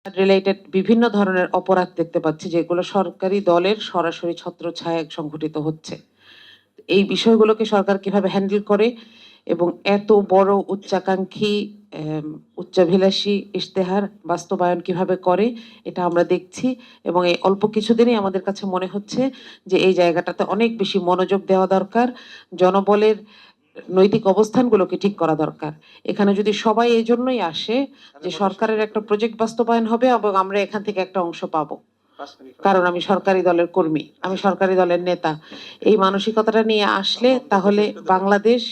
Related বিভিন্ন ধরনের অপরাধ দেখতে পাচ্ছি যেগুলো সরকারি দলের সরাসরি ছত্রছায়ায় সংঘটিত হচ্ছে। এই বিষয়গুলোকে সরকার কিভাবে হ্যান্ডেল করে এবং এত বড় উচ্চাকাঙ্ক্ষী উচ্চাভিলাষী ইশতেহার বাস্তবায়ন কিভাবে করে এটা আমরা দেখছি এবং এই অল্প কিছুদিনই আমাদের কাছে মনে হচ্ছে যে এই জায়গাটাতে অনেক বেশি মনোযোগ দেওয়া দরকার। জনবলের নৈতিক অবস্থানগুলোকে ঠিক করা দরকার। এখানে যদি সবাই এই জন্যই আসে যে সরকারের একটা প্রজেক্ট বাস্তবায়ন হবে এবং আমরা এখান থেকে একটা অংশ পাবো, কারণ আমি সরকারি দলের কর্মী, আমি সরকারি দলের নেতা, এই মানসিকতাটা নিয়ে আসলে তাহলে বাংলাদেশ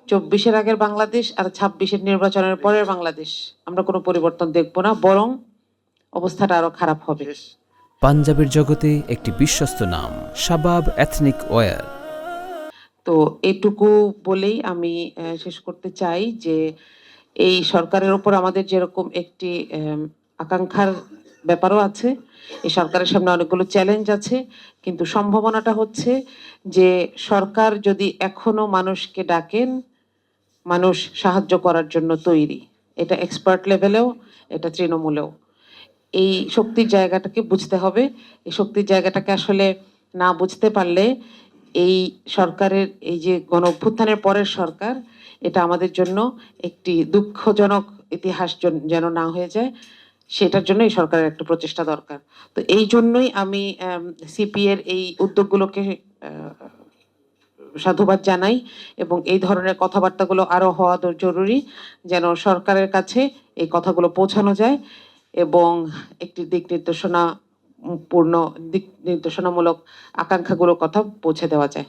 24-এর আগের বাংলাদেশ আর 26-এর নির্বাচনের পরের বাংলাদেশ আমরা কোনো পরিবর্তন দেখব না, বরং অবস্থাটা আরো খারাপ হবে। পাঞ্জাবের জগতে একটি বিশ্বস্ত নাম শাবাব এথনিক ওয়্যার। তো এটুকু বলেই আমি শেষ করতে চাই যে এই সরকারের উপর আমাদের যেরকম একটি আকাঙ্ক্ষার ব্যাপারও আছে, এই সরকারের সামনে অনেকগুলো চ্যালেঞ্জ আছে, কিন্তু সম্ভাবনাটা হচ্ছে যে সরকার যদি এখনো মানুষকে ডাকেন, মানুষ সাহায্য করার জন্য তৈরি। এটা এক্সপার্ট লেভেলেও, এটা তৃণমূলেও। এই শক্তির জায়গাটাকে বুঝতে হবে। এই শক্তির জায়গাটাকে আসলে না বুঝতে পারলে এই সরকারের এই যে গণ অভ্যুত্থানের পরের সরকার, এটা আমাদের জন্য একটি দুঃখজনক ইতিহাস যেন না হয়ে যায়, সেটার জন্য এই সরকারের একটা প্রচেষ্টা দরকার। তো এই জন্যই আমি সিপি এর এই উদ্যোগগুলোকে সাধুবাদ জানাই এবং এই ধরনের কথাবার্তাগুলো আরো হওয়া জরুরি, যেন সরকারের কাছে এই কথাগুলো পৌঁছানো যায় এবং একটি দিক নির্দেশনা পূর্ণ দিক নির্দেশনামূলক আকাঙ্ক্ষাগুলোর কথা পৌঁছে দেওয়া যায়।